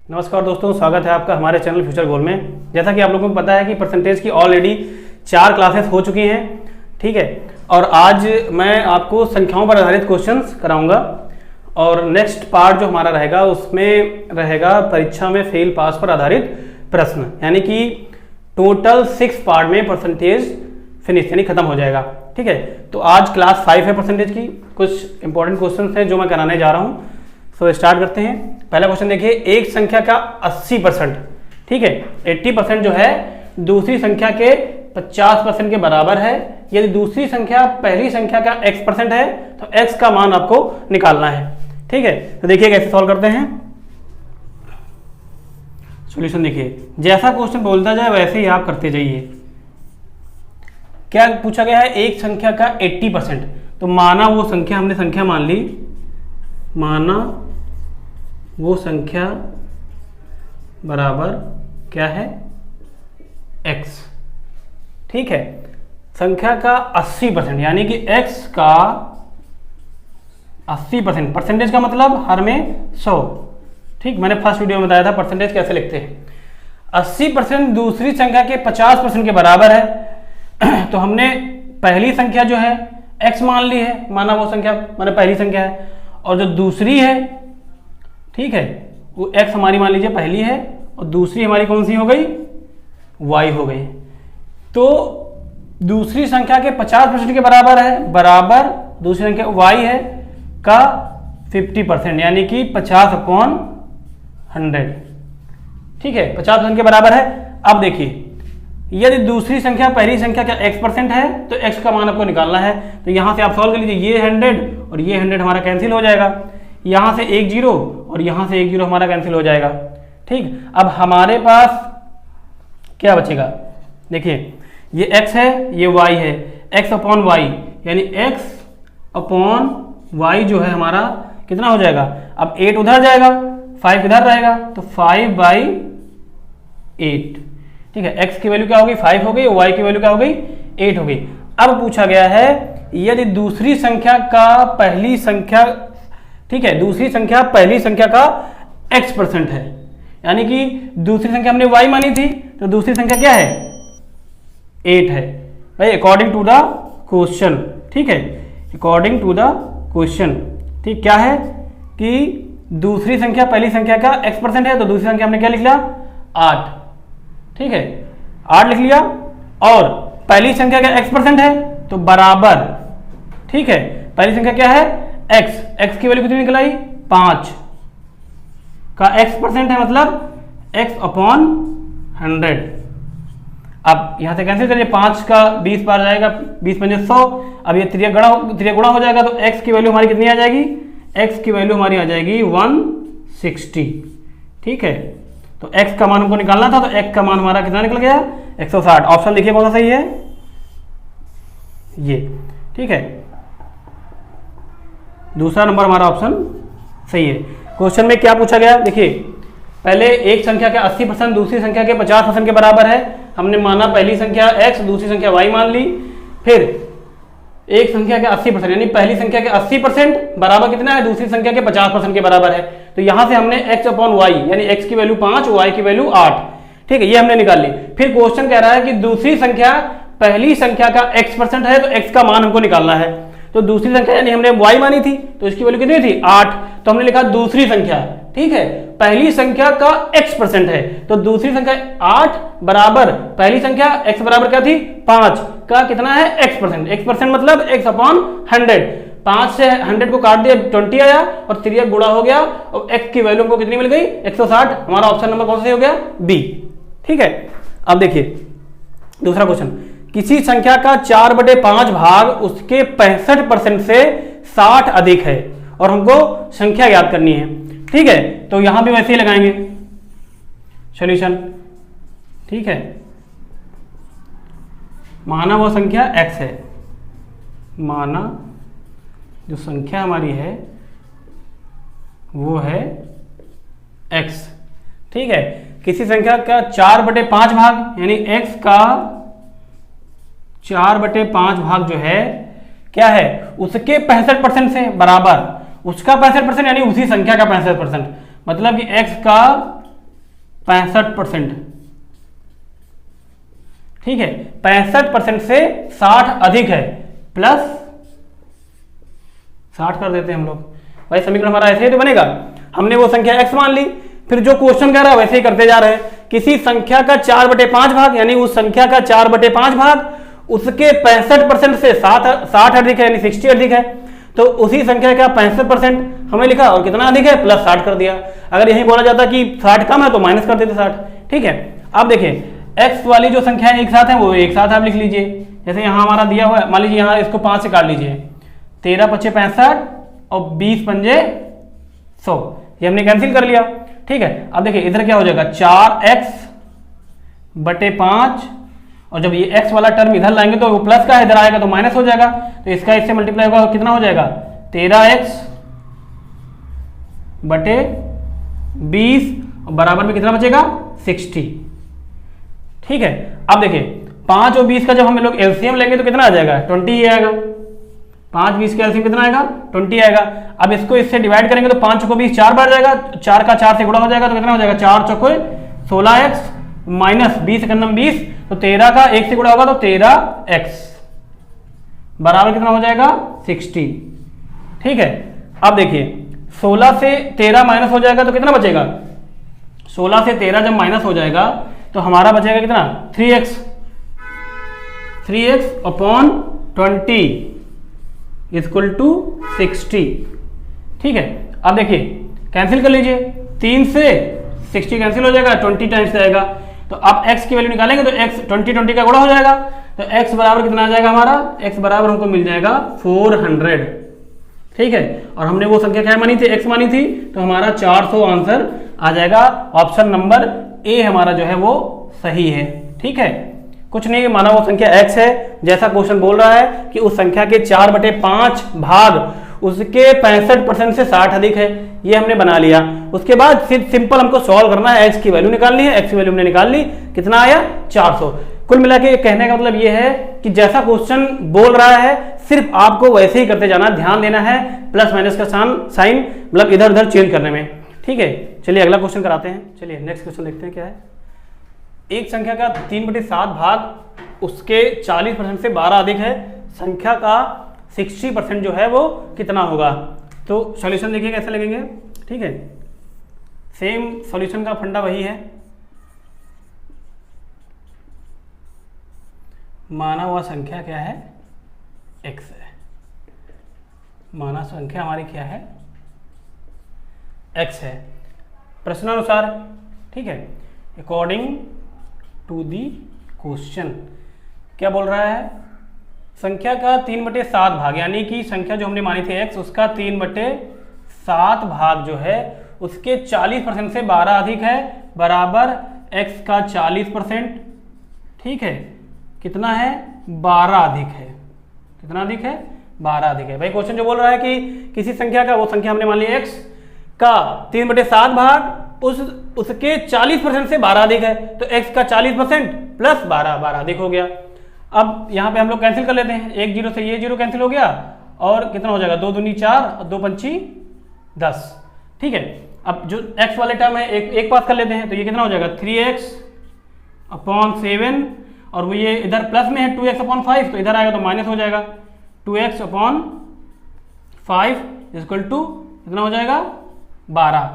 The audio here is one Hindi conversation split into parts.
नमस्कार दोस्तों, स्वागत है आपका हमारे चैनल फ्यूचर गोल में। जैसा कि आप लोगों को पता है कि परसेंटेज की ऑलरेडी 4 क्लासेस हो चुकी हैं, ठीक है। और आज मैं आपको संख्याओं पर आधारित क्वेश्चंस कराऊंगा और नेक्स्ट पार्ट जो हमारा रहेगा उसमें रहेगा परीक्षा में फेल पास पर आधारित प्रश्न, यानी कि टोटल 6 पार्ट में परसेंटेज फिनिश यानी खत्म हो जाएगा, ठीक है। तो आज क्लास 5 है परसेंटेज की। कुछ इंपॉर्टेंट क्वेश्चन हैं जो मैं कराने जा रहा हूँ। सो स्टार्ट करते हैं। पहला क्वेश्चन देखिए, एक संख्या का 80%, ठीक है, 80% जो है दूसरी संख्या के 50% के बराबर है। यदि दूसरी संख्या पहली संख्या का x% है तो x का मान आपको निकालना है, ठीक है। तो देखिए कैसे सॉल्व करते हैं। सॉल्यूशन देखिए, जैसा क्वेश्चन बोलता जाए वैसे ही आप करते जाइए। क्या पूछा गया है? एक संख्या का 80%, तो माना वो संख्या, हमने संख्या मान ली, माना वो संख्या बराबर क्या है? x, ठीक है। संख्या का 80% यानी कि x का 80%, परसेंटेज का मतलब हर में 100, ठीक। मैंने फर्स्ट वीडियो में बताया था परसेंटेज कैसे लिखते हैं। 80% दूसरी संख्या के 50% के बराबर है। तो हमने पहली संख्या जो है x मान ली है, माना वो संख्या माना पहली संख्या है, और जो दूसरी है, ठीक है, वो x हमारी मान लीजिए पहली है और दूसरी हमारी कौन सी हो गई? y हो गई। तो दूसरी संख्या के 50% के बराबर है, बराबर दूसरी संख्या y है का 50%, यानी कि 50/100, ठीक है, 50% के बराबर है। अब देखिए, यदि दूसरी संख्या पहली संख्या का x% है तो x का मान आपको निकालना है। तो यहां से आप सॉल्व कर लीजिए, ये 100 और ये 100 हमारा कैंसिल हो जाएगा, यहां से एक 0 और यहां से एक 0 हमारा कैंसिल हो जाएगा, ठीक। अब हमारे पास क्या बचेगा? देखिए, ये x है, ये y है, x/y यानी x/y जो है हमारा कितना हो जाएगा? अब 8 उधर जाएगा, 5 इधर रहेगा, तो 5/8, ठीक है। x की वैल्यू क्या हो गई? 5 हो गई, और y की वैल्यू क्या हो गई? 8 हो गई। अब पूछा गया है यदि दूसरी संख्या का पहली संख्या, ठीक है, दूसरी संख्या पहली संख्या का x% है, यानी कि दूसरी संख्या हमने y मानी थी, तो दूसरी संख्या क्या है? 8 है भाई, अकॉर्डिंग टू द क्वेश्चन, ठीक है, अकॉर्डिंग टू द क्वेश्चन, ठीक। क्या है कि दूसरी संख्या पहली संख्या का x% है, तो दूसरी संख्या हमने क्या लिख लिया? 8, ठीक है, 8 लिख लिया, और पहली संख्या का x% है तो बराबर, ठीक है, पहली संख्या क्या है? x की वैल्यू कितनी निकल आई? 5 का x% है, मतलब x/100। अब यहां से कैंसिल करिए, 5 का 20 बार जाएगा, 20 पंजे 100। अब ये त्रिया गुणा हो जाएगा, तो x की वैल्यू हमारी कितनी आ जाएगी? x की वैल्यू हमारी आ जाएगी 160, ठीक है। तो x का मान हमको निकालना था, तो x का मान हमारा कितना निकल गया? 160। ऑप्शन देखिए कौन सा सही है? ये, ठीक है, दूसरा नंबर हमारा ऑप्शन सही है। क्वेश्चन में क्या पूछा गया? देखिए, पहले एक संख्या के 80% दूसरी संख्या के 50% के बराबर है। हमने माना पहली संख्या x, दूसरी संख्या y मान ली। फिर एक संख्या के 80% यानी पहली संख्या के 80% बराबर कितना है? दूसरी संख्या के 50% के बराबर है। तो यहां से हमने x/y यानी x की वैल्यू 5, y की वैल्यू 8, ठीक है, ये हमने निकाल ली। फिर क्वेश्चन कह रहा है कि दूसरी संख्या पहली संख्या का x% है, तो x का मान हमको निकालना है। तो दूसरी संख्या यानी हमने y मानी थी, तो इसकी वैल्यू कितनी थी? 8, तो हमने लिखा दूसरी संख्या, ठीक है, पहली संख्या का x% है, तो दूसरी संख्या 8 बराबर पहली संख्या x बराबर क्या थी? 5 का कितना है? x% मतलब x/100। 5 से 100 को काट दिया, 20 आया, और त्रिया गुणा हो गया, और x की वैल्यू हमको कितनी मिल गई? 160। हमारा ऑप्शन नंबर कौन सा हो गया? बी, ठीक है। अब देखिए दूसरा क्वेश्चन, किसी संख्या का 4/5 भाग उसके 65% से 60 अधिक है और हमको संख्या याद करनी है, ठीक है। तो यहां भी वैसे ही लगाएंगे सॉल्यूशन, ठीक है। माना वो संख्या x है, माना जो संख्या हमारी है वो है x, ठीक है। किसी संख्या का 4/5 भाग यानी x का 4/5 भाग जो है क्या है? उसके 65% से बराबर, उसका 65% यानी उसी संख्या का 65%, मतलब कि x का 65%। ठीक है, 65% से 60 अधिक है, प्लस 60 कर देते हैं हम लोग। भाई समीकरण हमारा ऐसे ही तो बनेगा। हमने वो संख्या x मान ली, फिर जो क्वेश्चन कह रहा है वैसे ही करते जा रहे हैं। किसी संख्या का 4/5 भाग, यानी उस संख्या का 4/5 भाग उसके 65% से 60 अधिक है, यानी 60 अधिक है, तो उसी संख्या का 65% हमें लिखा और कितना अधिक है, प्लस 60 कर दिया। अगर यही बोला जाता कि 60 कम है तो माइनस कर देते 60। ठीक है, अब देखिए x वाली जो संख्या एक साथ है वो एक साथ आप लिख लीजिए। जैसे यहाँ हमारा दिया हुआ है, मान लीजिए यहाँ इसको 5 से काट लीजिए, 13 × 5 = 65 और 20 × 5 = 100, ये हमने कैंसिल कर लिया। ठीक है, अब देखिए इधर क्या हो जाएगा, 4x/5, और जब ये x वाला टर्म इधर लाएंगे तो वो प्लस का इधर आएगा तो माइनस हो जाएगा, तो इसका इससे मल्टीप्लाई होगा, कितना हो जाएगा, 13x/20 बराबर में कितना बचेगा, 60। ठीक है, अब देखिए 5 और 20 का जब हम लोग एलसीएम लेंगे तो कितना आ जाएगा, 20 ही आएगा। 5 20 का एलसीएम कितना आएगा, 20 आएगा। अब इसको इससे डिवाइड करेंगे तो 5 चौको 20, 4 बार जाएगा, 4 का 4 से गुणा हो जाएगा तो कितना हो जाएगा, 4 चौको 16x माइनस 20 एकम 20, तो 13 का 1 से गुणा होगा तो 13x बराबर कितना हो जाएगा, 60। ठीक है, अब देखिए 16 से 13 माइनस हो जाएगा तो कितना बचेगा, 16 से 13 जब माइनस हो जाएगा तो हमारा बचेगा कितना, 3x अपॉन 20 इक्वल टू 60। ठीक है, अब देखिए कैंसिल कर लीजिए, 3 से 60 कैंसिल हो जाएगा, 20 टाइम्स जाएगा, तो अब x की वैल्यू निकालेंगे तो x 20 का गुणा हो जाएगा, तो x बराबर कितना आ जाएगा हमारा, x बराबर हमको मिल जाएगा 400। ठीक है, और हमने वो संख्या क्या मानी थी, x मानी थी, तो हमारा 400 आंसर आ जाएगा। ऑप्शन नंबर ए हमारा जो है वो सही है। ठीक है, कुछ नहीं, माना वो संख्या x है, जैसा क्वेश्चन बोल रहा है कि उस संख्या के 4/5 भाग उसके 65% से 60 अधिक है, ये हमने बना लिया। उसके बाद सिर्फ सिंपल हमको सॉल्व करना है, x की वैल्यू निकालनी है, x की वैल्यू हमने निकाल ली, कितना आया, 400। कुल मिला के कहने का मतलब ये है कि जैसा क्वेश्चन बोल रहा है सिर्फ आपको वैसे ही करते जाना, ध्यान देना है प्लस माइनस का साइन मतलब इधर उधर चेंज करने में। ठीक है, चलिए अगला क्वेश्चन कराते हैं। चलिए नेक्स्ट क्वेश्चन देखते हैं क्या है। एक संख्या का 3/7 भाग उसके 40% से 12 अधिक है, संख्या का 60% जो है वो कितना होगा। तो सॉल्यूशन देखिए कैसे लगेंगे। ठीक है, सेम सॉल्यूशन का फंडा वही है, माना हुआ संख्या क्या है, x है, माना संख्या हमारी क्या है, x है, प्रश्नानुसार। ठीक है, अकॉर्डिंग टू दी क्वेश्चन क्या बोल रहा है, संख्या का 3/7 भाग, यानी कि संख्या जो हमने मानी थी x, उसका 3/7 भाग जो है उसके 40% से 12 अधिक है, बराबर x का 40%। ठीक है, कितना है, 12 अधिक है, कितना अधिक है, 12 अधिक है। भाई क्वेश्चन जो बोल रहा है कि किसी संख्या का, वो संख्या हमने मान ली x का 3/7 भाग उसके 40% से 12 अधिक है, तो x का 40% प्लस 12 अधिक हो गया। अब यहाँ पे हम लोग कैंसिल कर लेते हैं, 1 0 से ये 0 कैंसिल हो गया, और कितना हो जाएगा, 2 दूनी 4 और 2 पंची 10। ठीक है, अब जो x वाले टर्म है एक पास कर लेते हैं, तो ये कितना हो जाएगा, 3x अपॉन 7, और वो ये इधर प्लस में है 2x अपॉन 5, तो इधर आएगा तो माइनस हो जाएगा, 2x अपॉन 5 इक्वल टू कितना हो जाएगा, 12।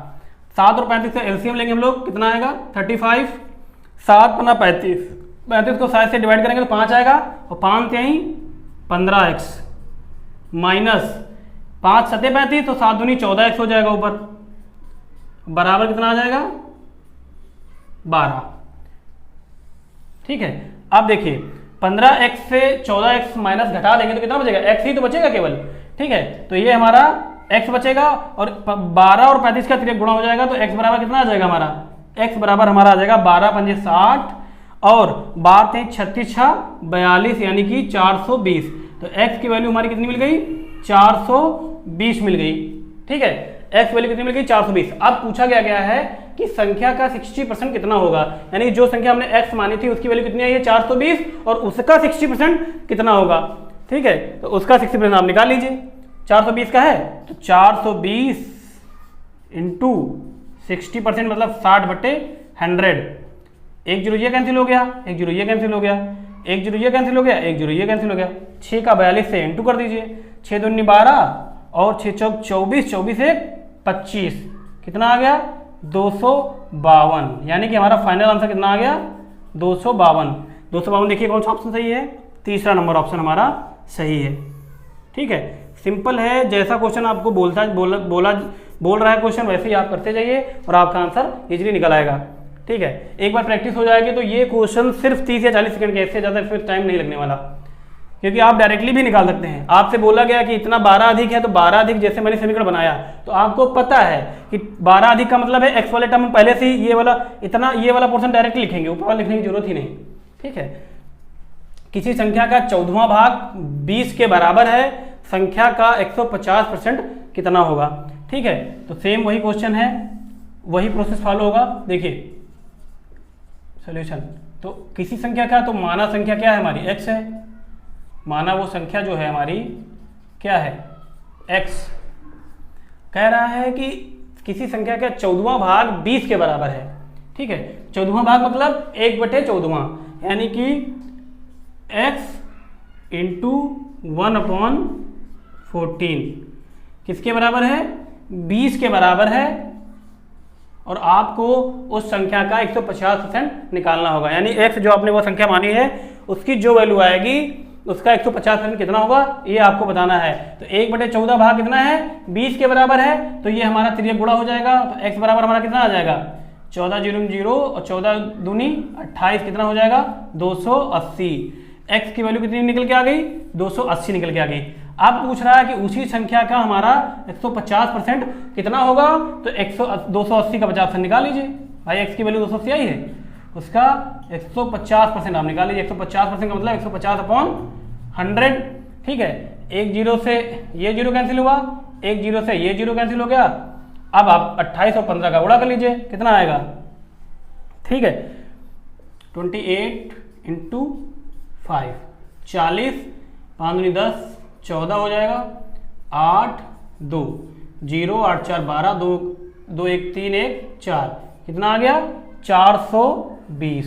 7 और 35 का एलसीएम लेंगे हम लोग, कितना आएगा, 35, 7 × 35, 35 को 7 से डिवाइड करेंगे तो 5 आएगा, और 5 3 15x माइनस 5 7 35, तो 7 दूनी 14x हो जाएगा ऊपर, बराबर कितना आ जाएगा, 12। ठीक है, अब देखिए 15x से 14x माइनस घटा देंगे तो कितना बचेगा, x ही तो बचेगा केवल। ठीक है, तो ये हमारा x बचेगा, और 12 और 35 का 3 गुणा हो जाएगा, तो x बराबर कितना आ जाएगा हमारा, x बराबर हमारा आ जाएगा 12 × 5 = 60, और 12 3 36 42, यानी कि 420। तो x की वैल्यू हमारी कितनी मिल गई, 420 मिल गई। ठीक है, x वैल्यू कितनी मिल गई, 420। अब पूछा गया है कि संख्या का 60% कितना होगा, यानी जो संख्या हमने x मानी थी उसकी वैल्यू कितनी आई है, 420, और उसका 60% कितना होगा। ठीक है, तो उसका 60% आप निकाल लीजिए, 420 का है तो 420 इंटू 60% मतलब 60/100, 100, एक जीरो ये कैंसिल हो गया, एक जीरो ये कैंसिल हो गया, एक जीरो ये कैंसिल हो गया, एक जीरो ये कैंसिल हो गया। 6 का 42 से इंटू कर दीजिए, 6 दूनी 12 और 6 चौक 24, 24 एक 25, कितना आ गया 252। यानी कि हमारा फाइनल आंसर कितना आ गया 252। 252 देखिए कौन सा ऑप्शन सही है, तीसरा नंबर ऑप्शन हमारा सही है। ठीक है, सिंपल है, जैसा क्वेश्चन आपको बोल रहा है क्वेश्चन वैसे ही आप करते जाइए और आपका आंसर इजीली निकल आएगा। ठीक है, एक बार प्रैक्टिस हो जाएगी तो ये क्वेश्चन सिर्फ 30 या 40 सेकंड के, इससे ज़्यादा फिर टाइम नहीं लगने वाला, क्योंकि आप डायरेक्टली भी निकाल सकते हैं। आपसे बोला गया कि इतना 12 अधिक है तो 12 अधिक, जैसे मैंने समीकरण बनाया तो आपको पता है कि 12 अधिक का मतलब है एक्स वाले टर्म पहले से ही ये वाला पोर्शन डायरेक्टली लिखेंगे, ऊपर वाला लिखने की जरूरत ही नहीं। ठीक है, किसी संख्या का 14वां भाग 20 के बराबर है, संख्या का 150% कितना होगा। ठीक है, तो सेम वही क्वेश्चन है, वही प्रोसेस फॉलो होगा। देखिए सॉल्यूशन, तो किसी संख्या का, तो माना संख्या क्या है हमारी x है, माना वो संख्या जो है हमारी क्या है x, कह रहा है कि किसी संख्या का 14वां भाग 20 के बराबर है। ठीक है, 14वां भाग मतलब 1/14, यानी कि x इंटू 1/14 किसके बराबर है 20 के बराबर है, और आपको उस संख्या का 150% निकालना होगा। यानी x जो आपने वो संख्या मानी है उसकी जो वैल्यू आएगी उसका 150% कितना होगा ये आपको बताना है। तो 1/14 भाग कितना है 20 के बराबर है, तो ये हमारा त्रिज्यक गुणा हो जाएगा। तो x बराबर हमारा कितना आ जाएगा 14 0 0 और 14 दूनी 28, कितना हो जाएगा 280। x की वैल्यू कितनी निकल के आ गई 280 निकल के आ गई। अब पूछ रहा है कि उसी संख्या का हमारा 150% कितना होगा, तो 280 का 50% निकाल लीजिए। भाई x की वैल्यू 280 आई है, उसका 150% आप निकाल लीजिए। 150% का मतलब 150/100। ठीक है, एक जीरो से ये जीरो कैंसिल हुआ, एक जीरो से ये जीरो कैंसिल हो गया। अब आप 28 और 15 का गुणा कर लीजिए, कितना आएगा। ठीक है, 28 × 5 40, 5 दूनी 10, 14 हो जाएगा। 8 2 0 8 4 12, 2 1 3 1 4, कितना आ गया 420।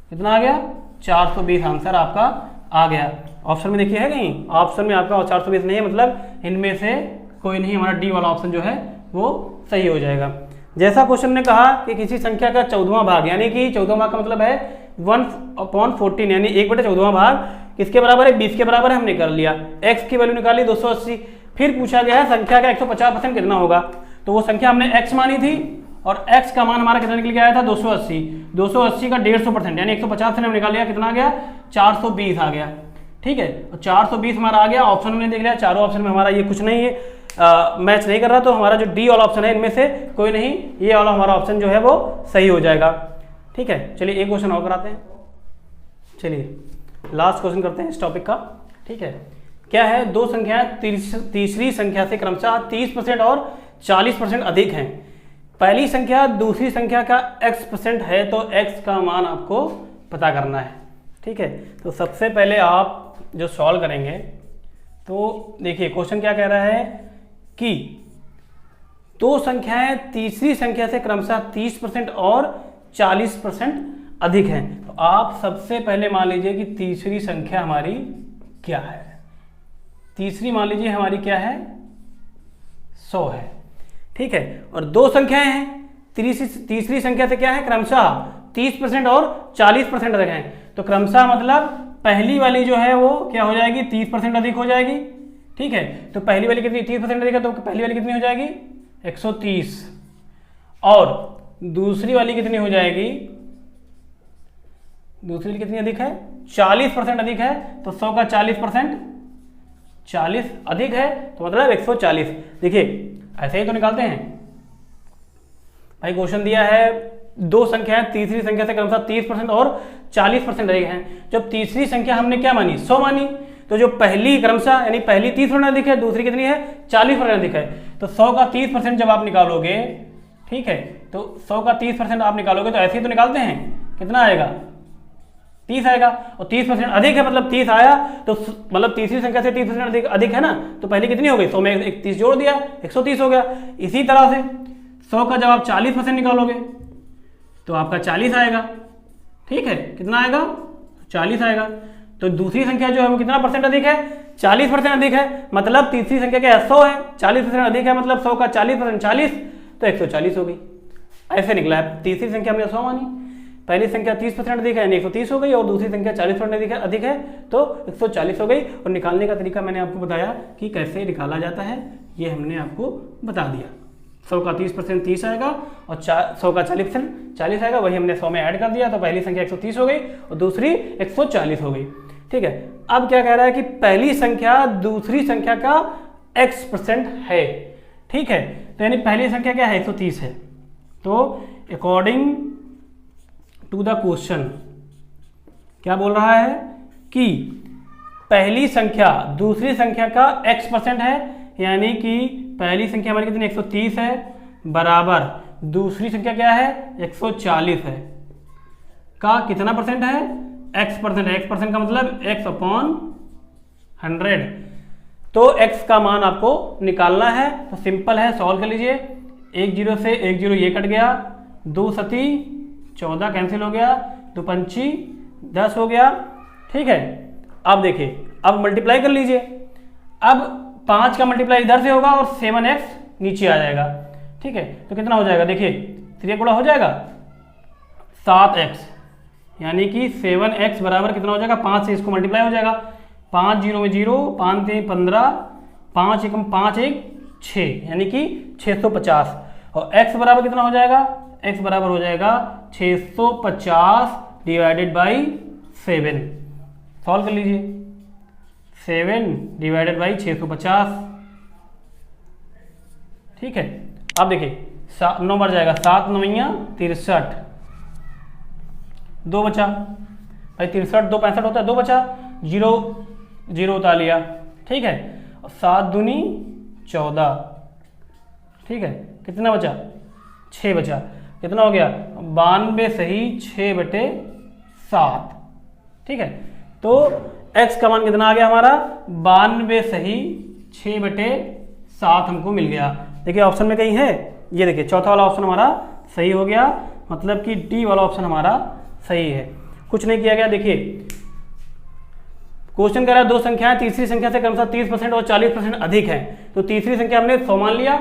कितना आ गया 420 आंसर आपका आ गया। ऑप्शन में देखिए है कहीं, ऑप्शन में आपका 420 नहीं है, मतलब इनमें से कोई नहीं, हमारा डी वाला ऑप्शन जो है वो सही हो जाएगा। जैसा क्वेश्चन ने कहा कि किसी संख्या का 14वां भाग, यानी कि 14वां भाग का मतलब है 1/14, यानी 1/14वां भाग किसके बराबर है 20 के बराबर है, हमने कर लिया। x की वैल्यू निकाली 280। फिर पूछा गया है संख्या का 150% कितना होगा, तो वो संख्या हमने x मानी थी और x का मान हमारा कितना निकल के आया था 280। 280 का 150% यानी 150 से हमने निकाल लिया, कितना आ गया 420 आ गया। ठीक है, तो 420 हमारा आ गया। ऑप्शन में देख लिया, चारों ऑप्शन में हमारा ये कुछ नहीं है, मैच नहीं कर रहा, तो हमारा जो डी वाला ऑप्शन है इनमें से कोई नहीं, ये वाला हमारा ऑप्शन जो है वो सही हो जाएगा। ठीक है, चलिए एक क्वेश्चन और कराते हैं। चलिए लास्ट क्वेश्चन करते हैं इस टॉपिक का। ठीक है, क्या है, दो संख्याएं तीसरी संख्या से क्रमशः 30% और 40% अधिक हैं। पहली संख्या दूसरी संख्या का x% है, तो x का मान आपको पता करना है। ठीक है, तो सबसे पहले आप जो सॉल्व करेंगे, तो देखिए क्वेश्चन क्या कह रहा है कि दो संख्याएं तीसरी संख्या से क्रमशः 30% और 40% अधिक हैं। तो आप सबसे पहले मान लीजिए कि तीसरी संख्या हमारी क्या है। तीसरी मान लीजिए हमारी क्या है 100 है। ठीक है, और दो संख्याएं हैं, तीसरी संख्या से क्या है क्रमशः 30% और 40% अधिक हैं। तो क्रमशः मतलब पहली वाली जो है वो क्या हो जाएगी 30% अधिक हो जाएगी। ठीक है, तो पहली वाली कितनी 30% अधिक है, तो पहली वाली कितनी हो जाएगी 130, और दूसरी वाली कितनी हो जाएगी, दूसरी वाली कितनी अधिक है 40% अधिक है। तो 100 का 40% 40 अधिक है, तो मतलब 140। देखिए ऐसे ही तो निकालते हैं भाई। क्वेश्चन दिया है दो संख्याएं तीसरी संख्या से क्रमशः 30% और 40% अधिक हैं। जब तीसरी संख्या हमने क्या मानी 100 मानी, तो जो पहली क्रमशः यानी पहली 30% अधिक है, दूसरी कितनी है 40% अधिक है। तो 100 का 30% जब आप निकालोगे, ठीक है, तो 100 का 30% आप निकालोगे तो ऐसे ही तो निकालते हैं, कितना आएगा 30 आएगा। और 30% अधिक है मतलब 30 आया, तो मतलब तीसरी संख्या से 30% अधिक है ना, तो पहले कितनी हो गई 100 में 30 जोड़ दिया 130 हो गया। इसी तरह से 100 का जब आप 40% निकालोगे तो आपका 40 आएगा। ठीक है, कितना आएगा? 40 आएगा। तो दूसरी संख्या जो है वो कितना परसेंट अधिक है? 40% अधिक है। मतलब तीसरी संख्या क्या 100 है, 40% अधिक है, मतलब 100 का 40%, 40 तो 140 हो गई। ऐसे निकला है। तीसरी संख्या हमने 100 मानी, पहली संख्या 30% अधिक है यानी 130 हो गई, और दूसरी संख्या 40% अधिक है तो 140 हो गई। और निकालने का तरीका मैंने आपको बताया कि कैसे निकाला जाता है, ये हमने आपको बता दिया। 100 का 30% 30 आएगा और 100 का 40% 40 आएगा, वही हमने 100 में ऐड कर दिया तो पहली संख्या 130 हो गई और दूसरी 140 हो गई। ठीक है, अब क्या कह रहा है कि पहली संख्या दूसरी संख्या का x% है। ठीक है, तो यानी पहली संख्या क्या है? 130 है। तो अकॉर्डिंग टू द क्वेश्चन क्या बोल रहा है कि पहली संख्या दूसरी संख्या का x% है, यानी कि पहली संख्या हमारी कितनी 130 है बराबर दूसरी संख्या क्या है 140 है का कितना परसेंट है? x%। x% का मतलब x/100। तो x का मान आपको निकालना है, तो सिंपल है, सॉल्व कर लीजिए। 1 0 से 1 0 ये कट गया, 2 सती 14 कैंसिल हो गया, 2 पंची 10 हो गया। ठीक है, अब देखिए, अब मल्टीप्लाई कर लीजिए। अब 5 का मल्टीप्लाई इधर से होगा और 7x नीचे आ जाएगा। ठीक है, तो कितना हो जाएगा? देखिए 3 गुणा हो जाएगा 7x, यानी कि 7x बराबर कितना हो जाएगा? 5 से इसको मल्टीप्लाई हो जाएगा। 5 0 में 0, 5 3 15, 5 1 5 1 6, यानी कि 650। और x बराबर कितना हो जाएगा? x बराबर हो जाएगा 650 डिवाइडेड बाई 7। सॉल्व कर लीजिए। 7 डिवाइडेड बाई 650। ठीक है, अब देखिए 9 बढ़ जाएगा, 7 9 63, 2 बचा भाई, 63 2 65 होता है, 2 बचा, 0 0 उतार लिया। ठीक है, 7 दूनी 14। ठीक है, कितना बचा? 6 बचा। कितना हो गया? 92 सही 6/7। ठीक है, तो x का मान कितना आ गया हमारा? 92 सही 6/7 हमको मिल गया। देखिए ऑप्शन में कहीं है, ये देखिए चौथा वाला ऑप्शन हमारा सही हो गया, मतलब कि डी वाला ऑप्शन हमारा सही है। कुछ नहीं किया गया। देखिए क्वेश्चन कह रहा है दो संख्याएं तीसरी संख्या से क्रमशः 30% और 40% अधिक है। तो तीसरी संख्या हमने 100 मान लिया,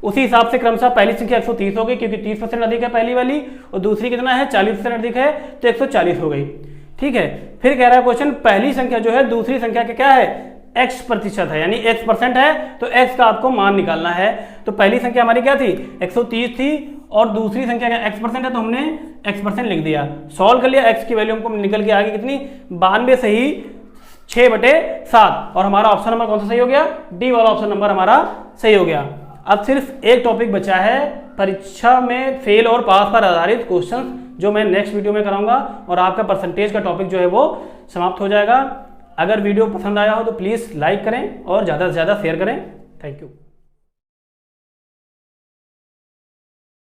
उसी हिसाब से क्रमशः पहली संख्या 130 हो गई क्योंकि 30% अधिक है पहली वाली, और दूसरी कितना है 40% अधिक है तो 140 हो गई। ठीक है, फिर कह रहा है क्वेश्चन पहली संख्या जो है दूसरी संख्या का क्या है? x% है, यानी x% है तो x का आपको मान निकालना है। तो पहली संख्या हमारी क्या थी? 130 थी, और दूसरी संख्या का x% है तो हमने x% लिख दिया। सॉल्व कर लिया, x की वैल्यू हमको निकल के आ गई कितनी? 92 सही 6/7। और हमारा ऑप्शन नंबर कौन सा सही हो गया? डी वाला ऑप्शन नंबर हमारा सही हो गया। अब सिर्फ एक टॉपिक बचा है परीक्षा में फेल और पास पर आधारित क्वेश्चन, जो मैं नेक्स्ट वीडियो में कराऊंगा, और आपका परसेंटेज का टॉपिक जो है वो समाप्त हो जाएगा। अगर वीडियो पसंद आया हो तो प्लीज़ लाइक करें और ज़्यादा से ज़्यादा शेयर करें। Thank you.